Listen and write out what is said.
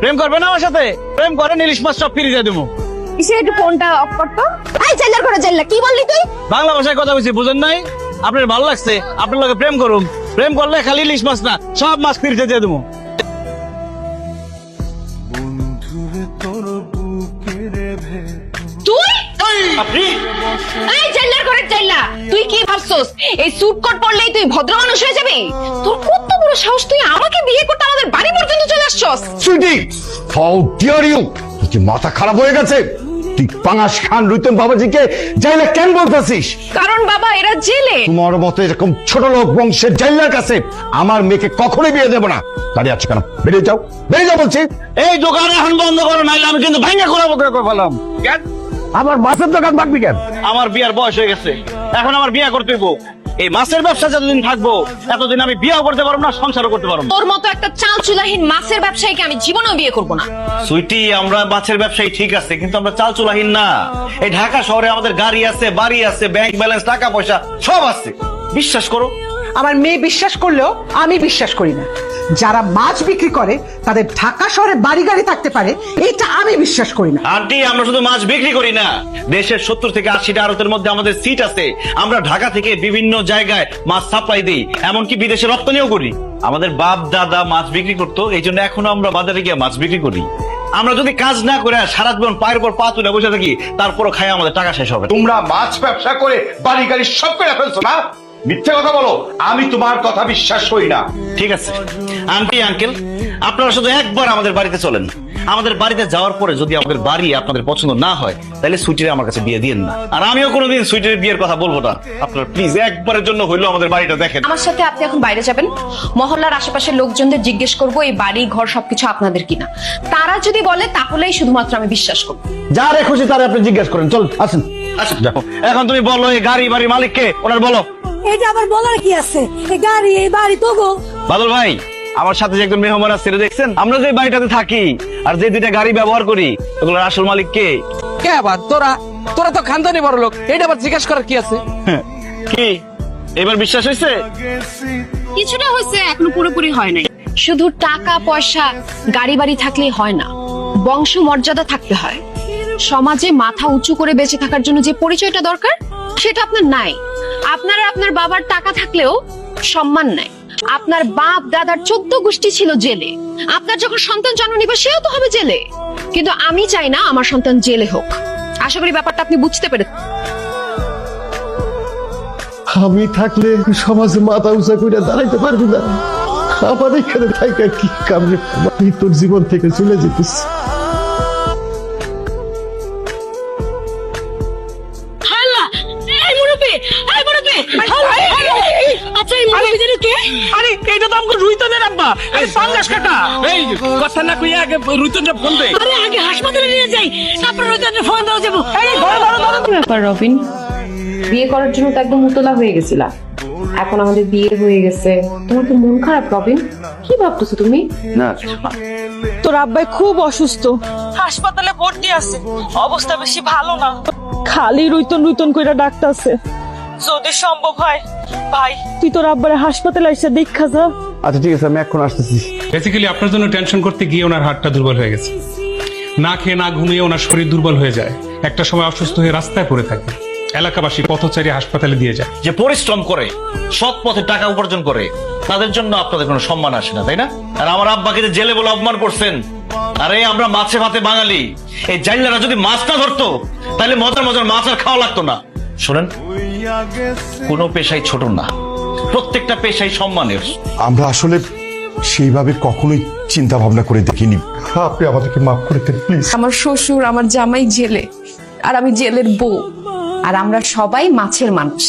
প্রেম করবে না আমার সাথে? প্রেম করে ইলিশ মাছ সব ফ্রি দিয়ে দেবো। এসে একটু ফোনটা অফ করতো। এই জেলার করে জেলা কি বললি তুই? বাংলা ভাষায় কথা বলছি, বুঝেন নাই? আপনার ভালো লাগছে, আপনার লগে প্রেম করুন। প্রেম করলে খালি ইলিশ মাছ না, সব মাছ ফ্রিতে দিয়ে দেবো। তুই আপনি এই জেলার করে জেলা, তুই কি ভাবছস এই স্যুট কোট পরলেই তুই ভদ্র মানুষ হয়ে যাবি? তোর কত বড় সাহস, তুই আমাকে বিয়ে করতে আমাদের বাড়ি পর্যন্ত চলে আসছস? Sweetie, how dare you! তোর কি মাথা খারাপ হয়ে গেছে? তুই পাঙাশ খান রুতন বাবাজিকে জাইলে কেন বলতেছিস? কারণ বাবা এরা জেলে। তোমার মতো এরকম ছোট লোক বংশের জাইলার কাছে আমার মেয়েকে কখনোই বিয়ে দেবো না। দাঁড়িয়ে আছো কেন? বেরিয়ে যাও, বেরিয়ে যাও বলছি। এই দোকান এখন বন্ধ করো, নাইলে আমি কিন্তু ভাঙা করে ফেলাম। আমার মাছের দোকান ভাঙবি কেন? আমার বিয়ার বয়স হয়ে গেছে, এখন আমার বিয়ে করতে হইব। এই মাছের ব্যবসা যতদিন থাকবো এতদিন আমি বিয়েও করতে পারবো না, সংসারও করতে পারবো না। তোর মতো একটা চাল চুলাহীন মাছের ব্যবসায়ীকে আমি জীবনেও বিয়ে করব না। সুইটি, আমরা মাছের ব্যবসায়ী ঠিক আছে, কিন্তু আমরা চাল চুলাহীন না। এই ঢাকা শহরে আমাদের গাড়ি আছে, বাড়ি আছে, ব্যাংক ব্যালেন্স, টাকা পয়সা সব আছে। বিশ্বাস করো। আমার মেয়ে বিশ্বাস করলেও আমি বিশ্বাস করি না। যারা মাছ বিক্রি করে তাদের ঢাকা শহরে বাড়ি গাড়ি থাকতে পারে, এটা আমি বিশ্বাস করি না। আন্টি, আমরা শুধু মাছ বিক্রি করি না, দেশের 70 থেকে 80টা আড়তের মধ্যে আমাদের সিট আছে। আমরা ঢাকা থেকে বিভিন্ন জায়গায় মাছ সাপ্লাই দিই, এমনকি বিদেশে রপ্তানিও করি। আমাদের বাপ দাদা মাছ বিক্রি করতো, এই জন্য এখনো আমরা বাজারে গিয়ে মাছ বিক্রি করি। আমরা যদি কাজ না করে সারা জীবন পায়ের পর পা তুলে বসে থাকি, তারপরও খাই আমাদের টাকা শেষ হবে। তোমরা মাছ ব্যবসা করে বাড়ি গাড়ি সব করে ফেলছো না? মিথ্যে কথা বলো, আমি তোমার কথা বিশ্বাস করি না। ঠিক আছে আন্টি আঙ্কেল, আপনারা শুধু একবার আমাদের বাড়িতে চলেন। আমাদের বাড়িতে যাওয়ার পরে যদি আমাদের বাড়ি আপনাদের পছন্দ না হয়, তাহলে সুইটির আমার কাছে বিয়ে দিয়েন না। আর আমিও কোনোদিন সুইটির বিয়ের কথা বলবো না। আপনারা প্লিজ একবারের জন্য হইলেও আমাদের বাড়িটা দেখেন। আমার সাথে আপনি এখন বাইরে যাবেন, মহল্লার আশেপাশের লোকজনদের জিজ্ঞেস করবো এই বাড়ি ঘর সবকিছু আপনাদের কিনা। তারা যদি বলে তাহলেই শুধুমাত্র আমি বিশ্বাস করবো। যারে খুশি তারে আপনি জিজ্ঞেস করেন। চল আসেন। আচ্ছা দেখো, এখন তুমি বলো এই গাড়ি বাড়ির মালিককে, ওনার বলো। এটা আবার বলার কি আছে? এই গাড়ি এই বাড়ি তো গো। বাদল ভাই, আমার সাথে যে একজন মেহমান আছে দেখছেন? আমরা যে বাড়িটাতে থাকি আর যে দুইটা গাড়ি ব্যবহার করি, ওগুলোর আসল মালিক কে? কে আবার? তোরা তোরা তো খানদানি বড় লোক, এটা আবার জিজ্ঞেস করার কি আছে? কি এবার বিশ্বাস হয়েছে? কিছুটা হয়েছে, এখনো পুরোপুরি হয় নাই। শুধু টাকা পয়সা গাড়ি বাড়ি থাকলেই হয় না, বংশ মর্যাদা থাকতে হয়। সমাজে মাথা উঁচু করে বেঁচে থাকার জন্য যে পরিচয়টা দরকার সেটা আপনার নাই। আপনার আপনার বাবার টাকা থাকলেও সম্মান নাই। আপনার বাপ দাদার 14 গোষ্ঠী ছিল জেলে, আপনার যখন সন্তান জন্ম নিবে সেও তো হবে জেলে। কিন্তু আমি চাই না আমার সন্তান জেলে হোক। আশা করি ব্যাপারটা আপনি বুঝতে পেরেছেন। আমি থাকলে সমাজে মাথা উঁচা করে দাঁড়াইতে পারবি না। আমার এখানে থাকা কি কামড়ে আমি তোর জীবন থেকে চলে যেতেছি। আরে এটা তো আমাকে রুইতনের আব্বা, এই পাঙ্গাস কাটা। এই কথা না কইয়া আগে রুইতনটা ফোন দে। আরে আগে হাসপাতালে নিয়ে যাই, তারপর ওইটা ফোন দেওয়া যাবো। এই ধরো ধরো ধরো। ব্যাপার রবিন, বিয়ে করার জন্য তো একদম উতলা হয়ে গেছিলা, এখন আমাদের বিয়ে হয়ে গেছে, তোমার তো মন খারাপ রবিন? কি ভাবতেছো তুমি? না, তোর আব্বাই খুব অসুস্থ, হাসপাতালে ভর্তি আছে, অবস্থা বেশি ভালো না। খালি রুইতন রুইতন কইরা ডাকতাছে। যদি সম্ভব হয় ভাই, তুই তোর আব্বারে হাসপাতালে এসে দেখা যা। আচ্ছা ঠিক আছে, আমি এখন আসতেছি। বেসিক্যালি আপনার জন্য টেনশন করতে গিয়ে ওনার হাতটা দুর্বল হয়ে গেছে। না খেয়ে না ঘুমিয়ে ওনার শরীর দুর্বল হয়ে যায়, একটা সময় অসুস্থ হয়ে রাস্তায় পড়ে থাকে। এলাকাবাসী পথচারী হাসপাতালে দিয়ে যায়। যে পরিশ্রম করে সৎ পথে টাকা উপার্জন করে তাদের জন্য আপনাদের কোনো সম্মান আসে না, তাই না? আর আমার আব্বাকে যে জেলে বলে অপমান করছেন, আরে আমরা মাছে ভাতে বাঙালি, এই জাইলারা যদি মাছ না ধরতো তাহলে মজার মজার মাছ আর খাওয়া লাগতো না। শোনেন, কোনো পেশাই ছোট না, প্রত্যেকটা পেশাই সম্মানের। আমরা আসলে সেইভাবে কখনোই চিন্তা ভাবনা করে দেখিনি। আপনি আমাদেরকে মাফ করে দেন প্লিজ। আমার শ্বশুর আমার জামাই জেলে, আর আমি জেলের বউ, আর আমরা সবাই মাছের মানুষ।